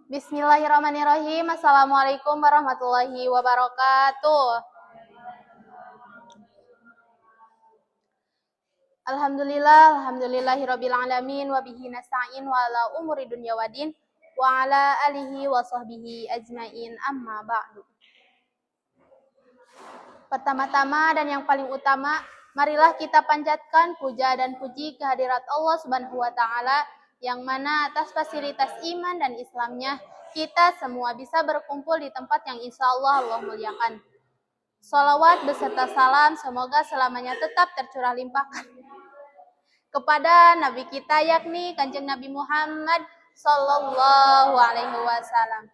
Bismillahirrahmanirrahim. Assalamualaikum warahmatullahi wabarakatuh. Alhamdulillahirabbil alamin wa bihi nasta'in wa ala umuri dunya waddin wa ala alihi wa sahbihi ajmain amma ba'du. Pertama-tama dan yang paling utama, marilah kita panjatkan puja dan puji kehadirat Allah Subhanahu wa taala yang mana atas fasilitas iman dan Islamnya kita semua bisa berkumpul di tempat yang insya Allah muliakan. Salawat beserta salam semoga selamanya tetap tercurah limpahkan kepada Nabi kita yakni Kanjeng Nabi Muhammad Sallallahu Alaihi Wasallam,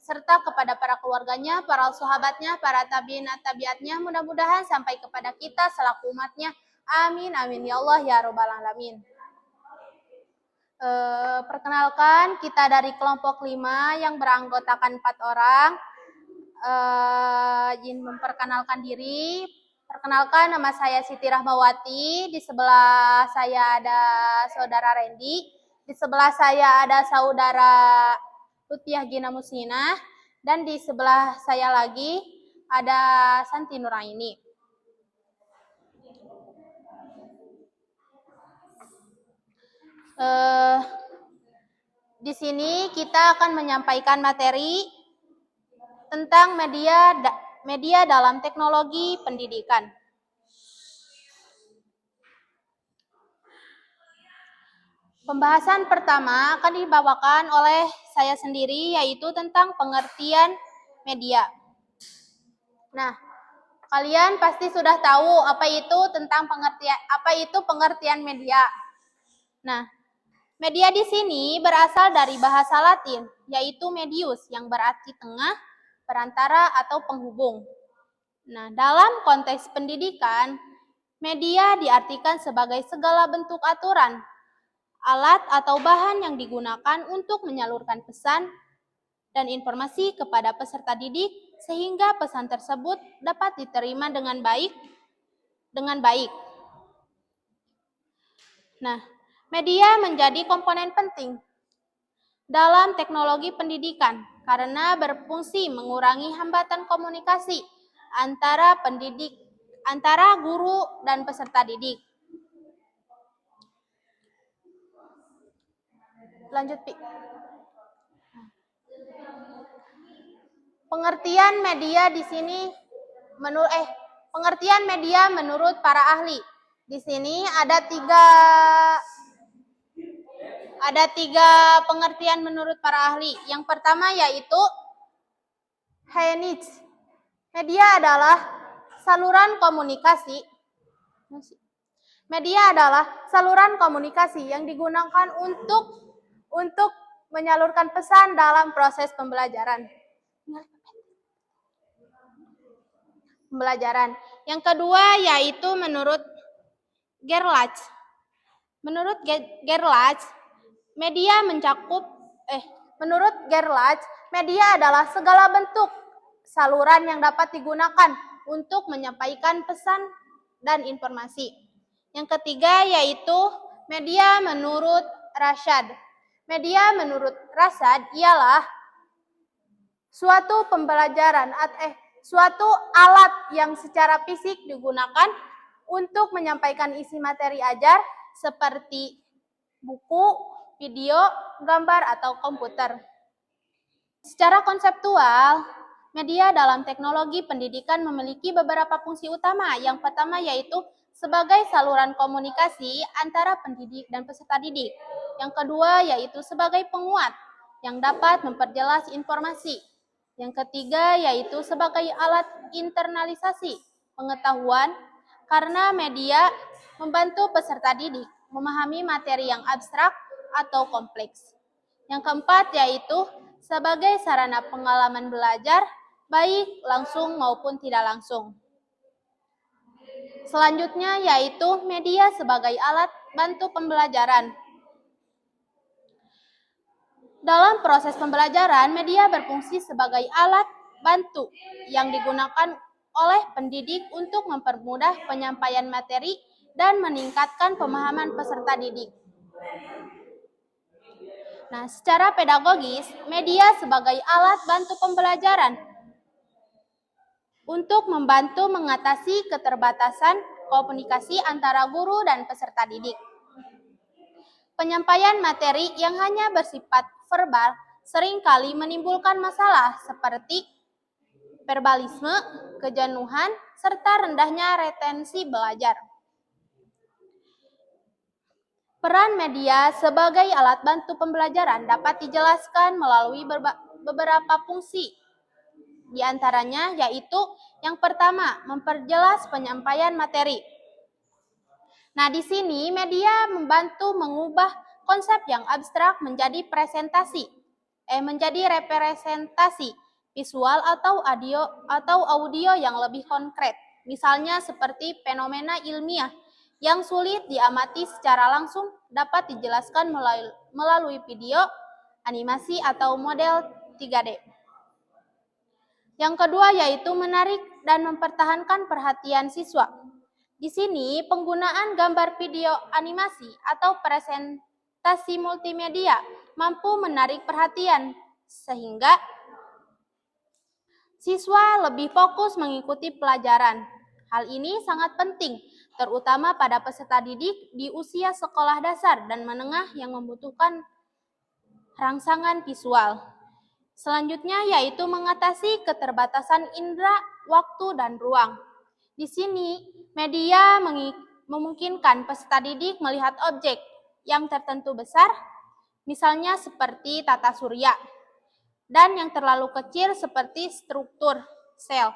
serta kepada para keluarganya, para sahabatnya, para tabiin tabiatnya, mudah-mudahan sampai kepada kita selaku umatnya. Amin amin ya Allah ya robbal alamin. Perkenalkan, kita dari kelompok 5 yang beranggotakan 4 orang. Izin memperkenalkan diri. Perkenalkan, nama saya Siti Rahmawati. Di sebelah saya ada saudara Randy. Di sebelah saya ada saudara Lutfiah Gina Musnina. Dan di sebelah saya lagi ada Santi Nuraini. Di sini kita akan menyampaikan materi tentang media dalam teknologi pendidikan. Pembahasan pertama akan dibawakan oleh saya sendiri, yaitu tentang pengertian media. Nah, kalian pasti sudah tahu apa itu pengertian media. Nah, media di sini berasal dari bahasa Latin, yaitu medius, yang berarti tengah, perantara, atau penghubung. Nah, dalam konteks pendidikan, media diartikan sebagai segala bentuk aturan, alat atau bahan yang digunakan untuk menyalurkan pesan dan informasi kepada peserta didik, sehingga pesan tersebut dapat diterima dengan baik. Nah, media menjadi komponen penting dalam teknologi pendidikan karena berfungsi mengurangi hambatan komunikasi antara guru dan peserta didik. Lanjut, Pi. Pengertian media di sini pengertian media menurut para ahli. Di sini ada tiga pengertian menurut para ahli. Yang pertama yaitu Heinrich. Media adalah saluran komunikasi. Media adalah saluran komunikasi yang digunakan untuk menyalurkan pesan dalam proses pembelajaran. Yang kedua yaitu menurut Gerlach. Menurut Gerlach, media adalah segala bentuk saluran yang dapat digunakan untuk menyampaikan pesan dan informasi. Yang ketiga yaitu media menurut Rashad. Media menurut Rashad ialah suatu alat yang secara fisik digunakan untuk menyampaikan isi materi ajar seperti buku, video, gambar, atau komputer. Secara konseptual, media dalam teknologi pendidikan memiliki beberapa fungsi utama. Yang pertama yaitu sebagai saluran komunikasi antara pendidik dan peserta didik. Yang kedua yaitu sebagai penguat yang dapat memperjelas informasi. Yang ketiga yaitu sebagai alat internalisasi pengetahuan karena media membantu peserta didik memahami materi yang abstrak atau kompleks. Yang keempat yaitu sebagai sarana pengalaman belajar baik langsung maupun tidak langsung. Selanjutnya yaitu media sebagai alat bantu pembelajaran. Dalam proses pembelajaran, media berfungsi sebagai alat bantu yang digunakan oleh pendidik untuk mempermudah penyampaian materi dan meningkatkan pemahaman peserta didik. Nah, secara pedagogis, media sebagai alat bantu pembelajaran untuk membantu mengatasi keterbatasan komunikasi antara guru dan peserta didik. Penyampaian materi yang hanya bersifat verbal seringkali menimbulkan masalah seperti verbalisme, kejenuhan, serta rendahnya retensi belajar. Peran media sebagai alat bantu pembelajaran dapat dijelaskan melalui beberapa fungsi. Di antaranya yaitu yang pertama, memperjelas penyampaian materi. Nah, di sini media membantu mengubah konsep yang abstrak menjadi menjadi representasi visual atau audio yang lebih konkret. Misalnya seperti fenomena ilmiah yang sulit diamati secara langsung dapat dijelaskan melalui video, animasi, atau model 3D. Yang kedua yaitu menarik dan mempertahankan perhatian siswa. Di sini penggunaan gambar, video, animasi, atau presentasi multimedia mampu menarik perhatian sehingga siswa lebih fokus mengikuti pelajaran. Hal ini sangat penting, terutama pada peserta didik di usia sekolah dasar dan menengah yang membutuhkan rangsangan visual. Selanjutnya yaitu mengatasi keterbatasan indera, waktu, dan ruang. Di sini, media memungkinkan peserta didik melihat objek yang tertentu besar, misalnya seperti tata surya, dan yang terlalu kecil seperti struktur sel,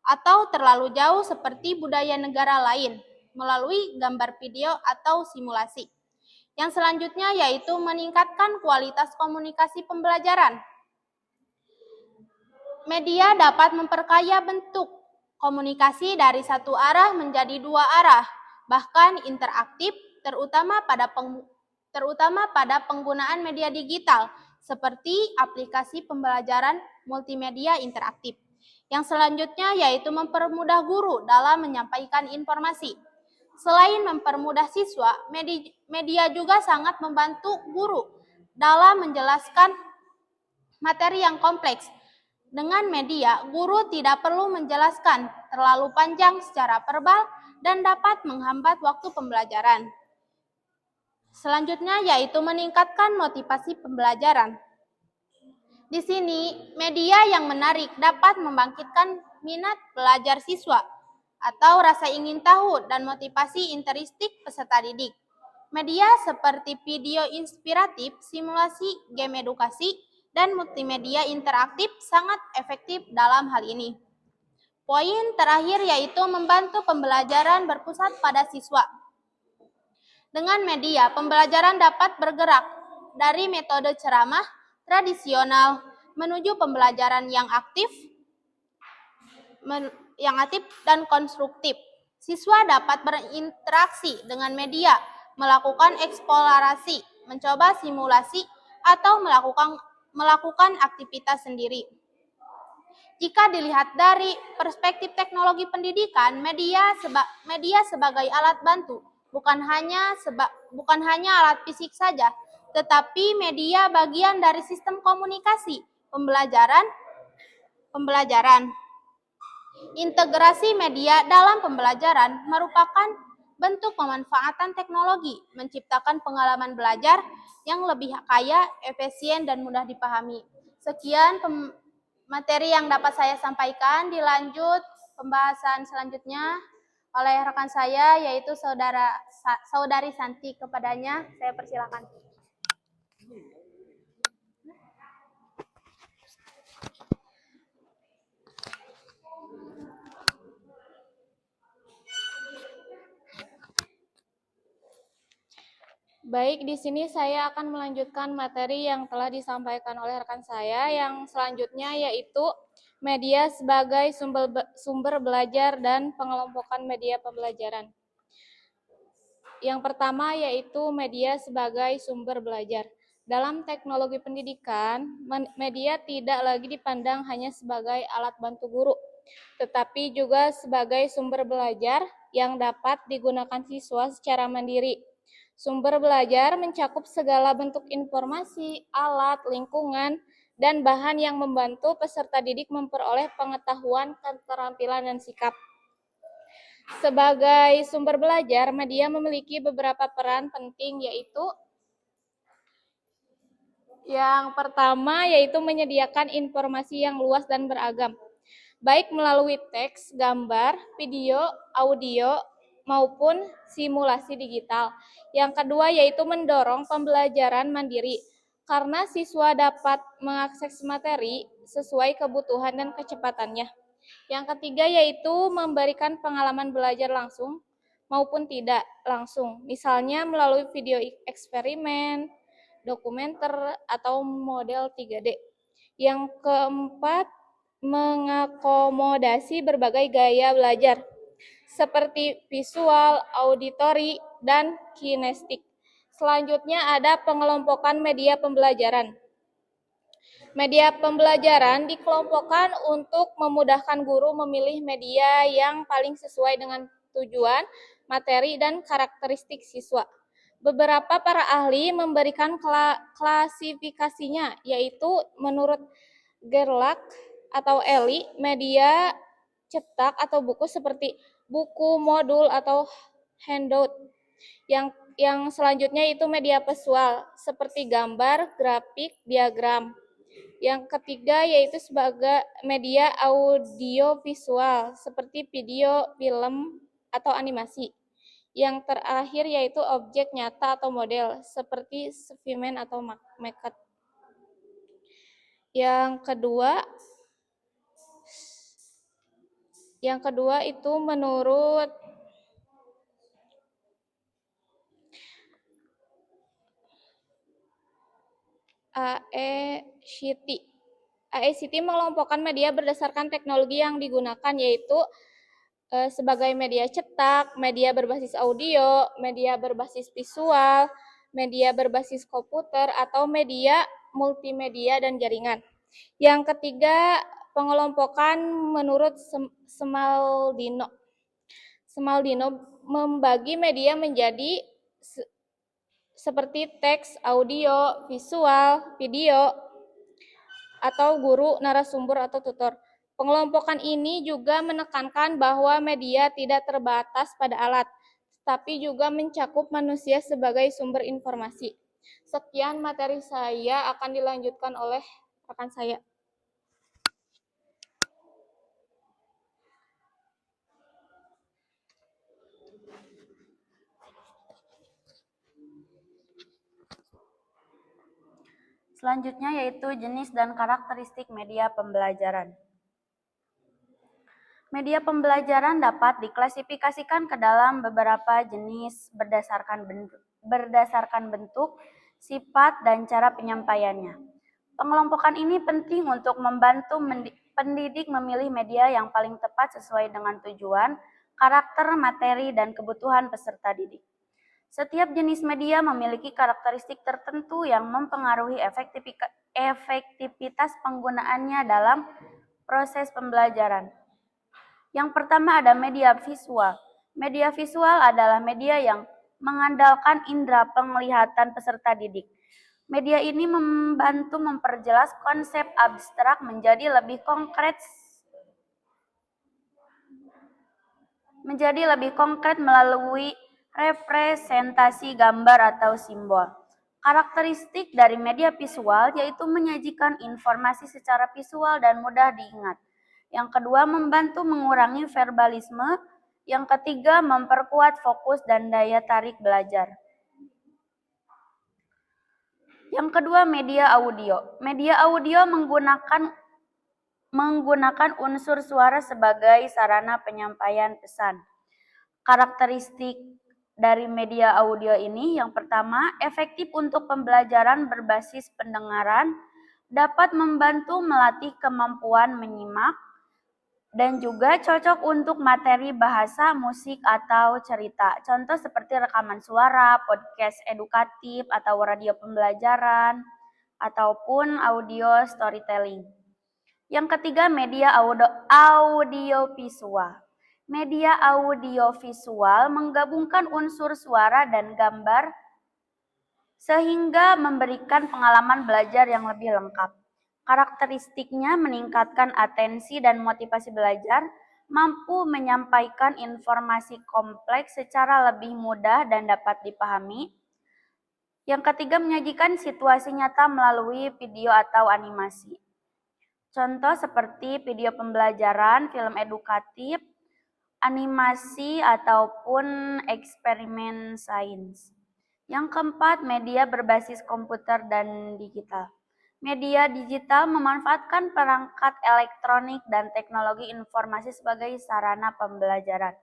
atau terlalu jauh seperti budaya negara lain, melalui gambar, video, atau simulasi. Yang selanjutnya yaitu meningkatkan kualitas komunikasi pembelajaran. Media dapat memperkaya bentuk komunikasi dari satu arah menjadi dua arah, bahkan interaktif, terutama pada penggunaan media digital, seperti aplikasi pembelajaran multimedia interaktif. Yang selanjutnya yaitu mempermudah guru dalam menyampaikan informasi. Selain mempermudah siswa, media juga sangat membantu guru dalam menjelaskan materi yang kompleks. Dengan media, guru tidak perlu menjelaskan terlalu panjang secara verbal dan dapat menghambat waktu pembelajaran. Selanjutnya yaitu meningkatkan motivasi pembelajaran. Di sini, media yang menarik dapat membangkitkan minat belajar siswa atau rasa ingin tahu dan motivasi intrinsik peserta didik. Media seperti video inspiratif, simulasi, game edukasi, dan multimedia interaktif sangat efektif dalam hal ini. Poin terakhir yaitu membantu pembelajaran berpusat pada siswa. Dengan media, pembelajaran dapat bergerak dari metode ceramah tradisional menuju pembelajaran yang aktif dan konstruktif. Siswa dapat berinteraksi dengan media, melakukan eksplorasi, mencoba simulasi, atau melakukan aktivitas sendiri. Jika dilihat dari perspektif teknologi pendidikan, media sebagai alat bantu bukan hanya alat fisik saja, tetapi media bagian dari sistem komunikasi pembelajaran. Integrasi media dalam pembelajaran merupakan bentuk pemanfaatan teknologi, menciptakan pengalaman belajar yang lebih kaya, efisien, dan mudah dipahami. Sekian materi yang dapat saya sampaikan. Dilanjut pembahasan selanjutnya oleh rekan saya, yaitu saudari Santi. Kepadanya saya persilakan. Baik, di sini saya akan melanjutkan materi yang telah disampaikan oleh rekan saya yang selanjutnya yaitu media sebagai sumber belajar dan pengelompokan media pembelajaran. Yang pertama yaitu media sebagai sumber belajar. Dalam teknologi pendidikan, media tidak lagi dipandang hanya sebagai alat bantu guru, tetapi juga sebagai sumber belajar yang dapat digunakan siswa secara mandiri. Sumber belajar mencakup segala bentuk informasi, alat, lingkungan, dan bahan yang membantu peserta didik memperoleh pengetahuan, keterampilan, dan sikap. Sebagai sumber belajar, media memiliki beberapa peran penting, yaitu yang pertama yaitu menyediakan informasi yang luas dan beragam, baik melalui teks, gambar, video, audio, maupun simulasi digital. Yang kedua yaitu mendorong pembelajaran mandiri, karena siswa dapat mengakses materi sesuai kebutuhan dan kecepatannya. Yang ketiga yaitu memberikan pengalaman belajar langsung maupun tidak langsung, misalnya melalui video eksperimen, dokumenter, atau model 3D. Yang keempat, mengakomodasi berbagai gaya belajar, seperti visual, auditori, dan kinestik. Selanjutnya ada pengelompokan media pembelajaran. Media pembelajaran dikelompokkan untuk memudahkan guru memilih media yang paling sesuai dengan tujuan, materi, dan karakteristik siswa. Beberapa para ahli memberikan klasifikasinya, yaitu menurut Gerlach atau Eli, media cetak atau buku seperti buku, modul, atau handout. Yang selanjutnya itu media visual, seperti gambar, grafik, diagram. Yang ketiga yaitu sebagai media audiovisual, seperti video, film, atau animasi. Yang terakhir yaitu objek nyata atau model, seperti spesimen atau maket. Yang kedua itu menurut AECT mengelompokkan media berdasarkan teknologi yang digunakan, yaitu sebagai media cetak, media berbasis audio, media berbasis visual, media berbasis komputer, atau media multimedia dan jaringan. Yang ketiga, pengelompokan menurut Smaldino. Smaldino membagi media menjadi seperti teks, audio, visual, video, atau guru, narasumber, atau tutor. Pengelompokan ini juga menekankan bahwa media tidak terbatas pada alat, tapi juga mencakup manusia sebagai sumber informasi. Sekian materi saya, akan dilanjutkan oleh rekan saya. Selanjutnya yaitu jenis dan karakteristik media pembelajaran. Media pembelajaran dapat diklasifikasikan ke dalam beberapa jenis berdasarkan bentuk, sifat, dan cara penyampaiannya. Pengelompokan ini penting untuk membantu pendidik memilih media yang paling tepat sesuai dengan tujuan, karakter, materi, dan kebutuhan peserta didik. Setiap jenis media memiliki karakteristik tertentu yang mempengaruhi efektivitas penggunaannya dalam proses pembelajaran. Yang pertama ada media visual. Media visual adalah media yang mengandalkan indera penglihatan peserta didik. Media ini membantu memperjelas konsep abstrak menjadi lebih konkret melalui representasi gambar atau simbol. Karakteristik dari media visual yaitu menyajikan informasi secara visual dan mudah diingat. Yang kedua, membantu mengurangi verbalisme. Yang ketiga, memperkuat fokus dan daya tarik belajar. Yang kedua, media audio. Media audio menggunakan unsur suara sebagai sarana penyampaian pesan. Karakteristik dari media audio ini, yang pertama, efektif untuk pembelajaran berbasis pendengaran, dapat membantu melatih kemampuan menyimak, dan juga cocok untuk materi bahasa, musik, atau cerita. Contoh seperti rekaman suara, podcast edukatif, atau radio pembelajaran, ataupun audio storytelling. Yang ketiga, media audiovisual. Media audiovisual menggabungkan unsur suara dan gambar sehingga memberikan pengalaman belajar yang lebih lengkap. Karakteristiknya meningkatkan atensi dan motivasi belajar, mampu menyampaikan informasi kompleks secara lebih mudah dan dapat dipahami. Yang ketiga, menyajikan situasi nyata melalui video atau animasi. Contoh seperti video pembelajaran, film edukatif, animasi, ataupun eksperimen sains. Yang keempat, media berbasis komputer dan digital. Media digital memanfaatkan perangkat elektronik dan teknologi informasi sebagai sarana pembelajaran.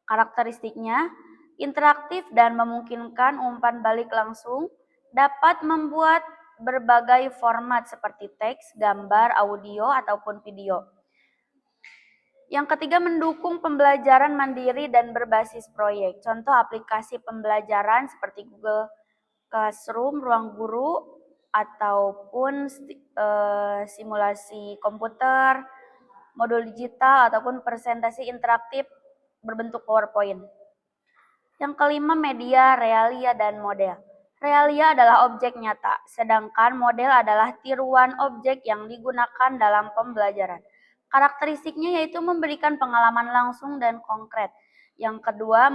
Karakteristiknya, interaktif dan memungkinkan umpan balik langsung, dapat membuat berbagai format seperti teks, gambar, audio, ataupun video. Yang ketiga, mendukung pembelajaran mandiri dan berbasis proyek. Contoh aplikasi pembelajaran seperti Google Classroom, Ruang Guru, ataupun simulasi komputer, modul digital, ataupun presentasi interaktif berbentuk PowerPoint. Yang kelima, media, realia, dan model. Realia adalah objek nyata, sedangkan model adalah tiruan objek yang digunakan dalam pembelajaran. Karakteristiknya yaitu memberikan pengalaman langsung dan konkret. Yang kedua,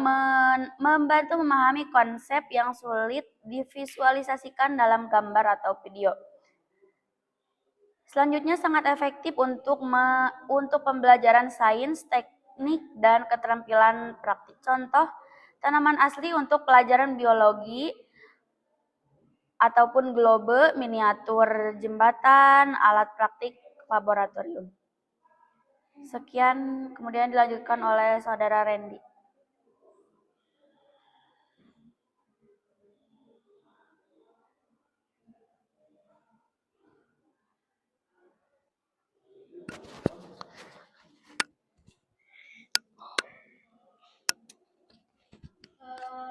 membantu memahami konsep yang sulit divisualisasikan dalam gambar atau video. Selanjutnya, sangat efektif untuk pembelajaran sains, teknik, dan keterampilan praktik. Contoh, tanaman asli untuk pelajaran biologi, ataupun globe, miniatur jembatan, alat praktik laboratorium. Sekian, kemudian dilanjutkan oleh Saudara Randy.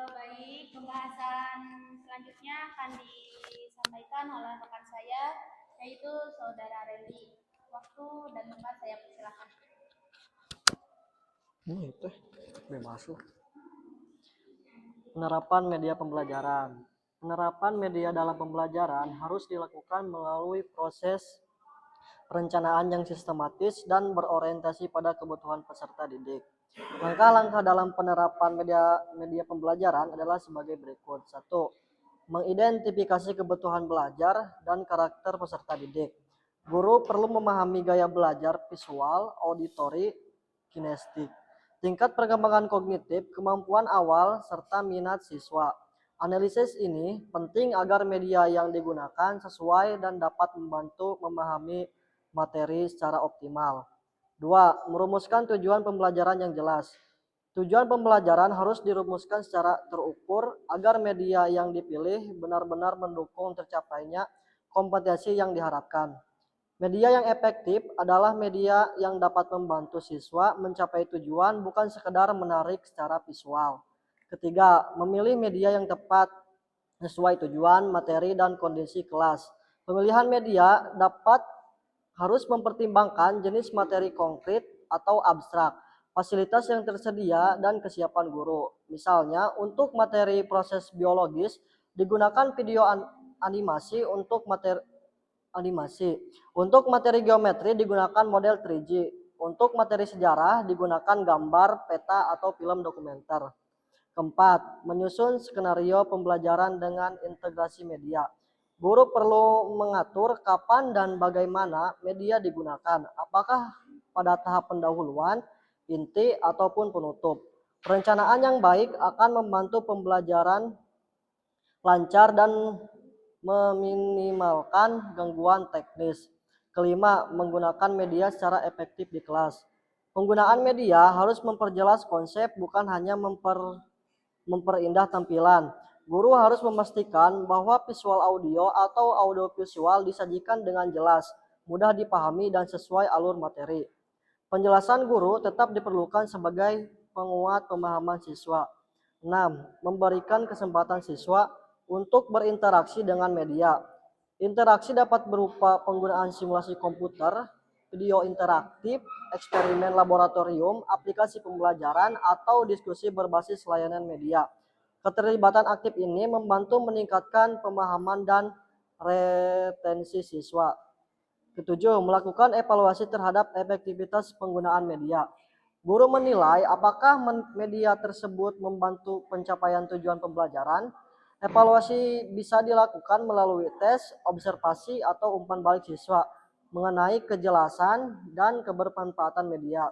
Baik, pembahasan selanjutnya akan disampaikan oleh rekan saya, yaitu Saudara Randy. Waktu dan tempat saya persilakan. Ini teh masuk. Penerapan media pembelajaran. Penerapan media dalam pembelajaran harus dilakukan melalui proses perencanaan yang sistematis dan berorientasi pada kebutuhan peserta didik. Langkah-langkah dalam penerapan media pembelajaran adalah sebagai berikut. 1. Mengidentifikasi kebutuhan belajar dan karakter peserta didik. Guru perlu memahami gaya belajar visual, auditori, kinestik, tingkat perkembangan kognitif, kemampuan awal, serta minat siswa. Analisis ini penting agar media yang digunakan sesuai dan dapat membantu memahami materi secara optimal. 2. Merumuskan tujuan pembelajaran yang jelas. Tujuan pembelajaran harus dirumuskan secara terukur agar media yang dipilih benar-benar mendukung tercapainya kompetensi yang diharapkan. Media yang efektif adalah media yang dapat membantu siswa mencapai tujuan, bukan sekedar menarik secara visual. Ketiga, memilih media yang tepat sesuai tujuan, materi, dan kondisi kelas. Pemilihan media harus mempertimbangkan jenis materi konkret atau abstrak, fasilitas yang tersedia, dan kesiapan guru. Misalnya, untuk materi proses biologis digunakan video animasi, untuk materi geometri digunakan model 3G, untuk materi sejarah digunakan gambar, peta, atau film dokumenter. Keempat, menyusun skenario pembelajaran dengan integrasi media. Guru perlu mengatur kapan dan bagaimana media digunakan, apakah pada tahap pendahuluan, inti, ataupun penutup. Perencanaan yang baik akan membantu pembelajaran lancar dan meminimalkan gangguan teknis. Kelima, menggunakan media secara efektif di kelas. Penggunaan media harus memperjelas konsep, bukan hanya memperindah tampilan. Guru harus memastikan bahwa visual audio atau audiovisual disajikan dengan jelas, mudah dipahami, dan sesuai alur materi. Penjelasan guru tetap diperlukan sebagai penguat pemahaman siswa. 6. Memberikan kesempatan siswa untuk berinteraksi dengan media. Interaksi dapat berupa penggunaan simulasi komputer, video interaktif, eksperimen laboratorium, aplikasi pembelajaran, atau diskusi berbasis layanan media. Keterlibatan aktif ini membantu meningkatkan pemahaman dan retensi siswa. Ketujuh, melakukan evaluasi terhadap efektivitas penggunaan media. Guru menilai apakah media tersebut membantu pencapaian tujuan pembelajaran. Evaluasi bisa dilakukan melalui tes, observasi, atau umpan balik siswa mengenai kejelasan dan kebermanfaatan media.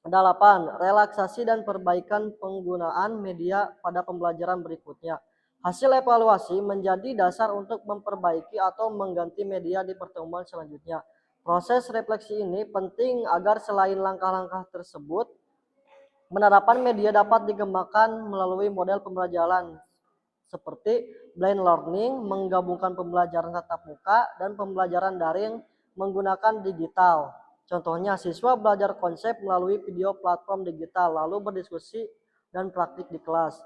8. Relaksasi dan perbaikan penggunaan media pada pembelajaran berikutnya. Hasil evaluasi menjadi dasar untuk memperbaiki atau mengganti media di pertemuan selanjutnya. Proses refleksi ini penting agar selain langkah-langkah tersebut, penerapan media dapat dikembangkan melalui model pembelajaran seperti blended learning, menggabungkan pembelajaran tatap muka dan pembelajaran daring menggunakan digital. Contohnya, siswa belajar konsep melalui video platform digital, lalu berdiskusi dan praktik di kelas.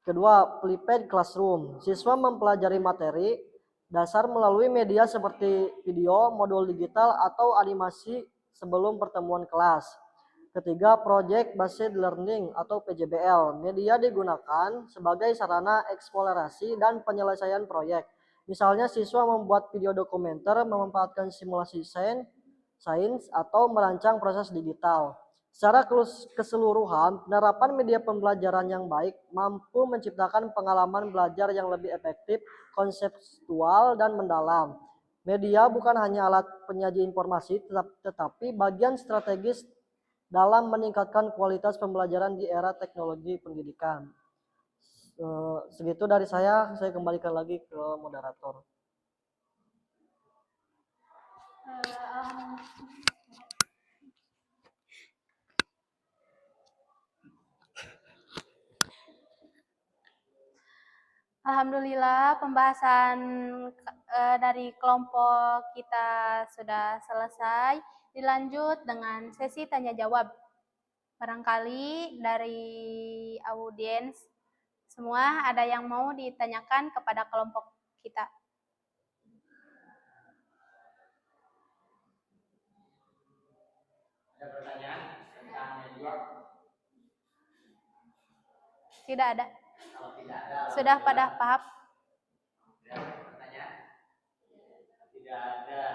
Kedua, flipped classroom. Siswa mempelajari materi dasar melalui media seperti video, modul digital, atau animasi sebelum pertemuan kelas. Ketiga, project based learning atau PJBL. Media digunakan sebagai sarana eksplorasi dan penyelesaian proyek. Misalnya, siswa membuat video dokumenter, memanfaatkan simulasi sains, atau merancang proses digital. Secara keseluruhan, penerapan media pembelajaran yang baik mampu menciptakan pengalaman belajar yang lebih efektif, konseptual, dan mendalam. Media bukan hanya alat penyaji informasi, tetapi bagian strategis dalam meningkatkan kualitas pembelajaran di era teknologi pendidikan. Segitu dari saya kembalikan lagi ke moderator. Alhamdulillah, pembahasan dari kelompok kita sudah selesai. Dilanjut dengan sesi tanya jawab. Barangkali dari audiens semua ada yang mau ditanyakan kepada kelompok kita. Ada pertanyaan tentang media? Tidak ada. Kalau tidak ada, Sudah pada paham? ada pertanyaan? Tidak ada.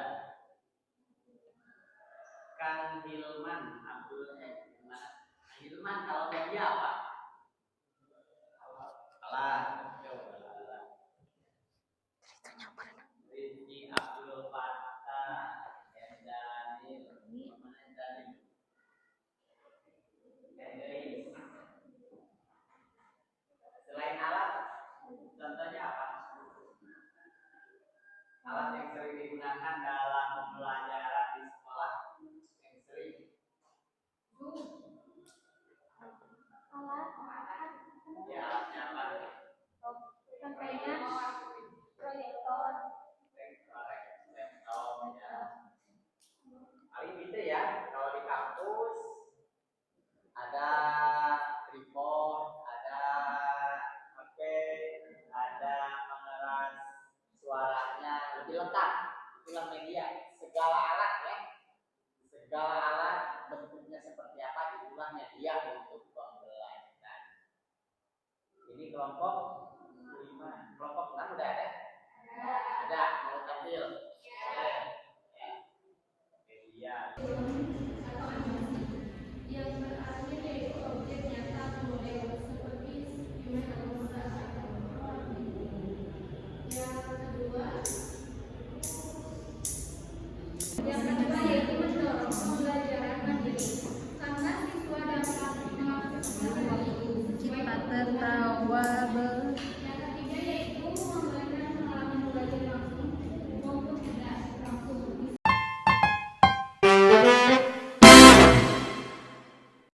Kang Hilman Abdul gimana? Kang Hilman, kalau media apa? Alat. Rizky Abdul Fattah, Daniel, selain alat, contohnya apa? Alat yang sering digunakan dalam pembelajaran di sekolah yang sering. Alat Ya, alatnya apa? contohnya proyektor. Laptop, ya. Paling gitu ya. Kalau di kampus ada tripod, ada HP, ada pengeras suaranya, lebih lengkap. Itulah media. Segala alat ya. Segala alat bentuknya seperti apa, itulah media untuk pembelajaran. Ini kelompok 5. Kelompok 6 udah ada? Ada. Mau tampil? Ada. Media. Yang berarti yaitu objek nyata model seperti human atau yang kedua yaitu mendorong pembelajaran mandiri karena siswa dapat mengakses materi sesuai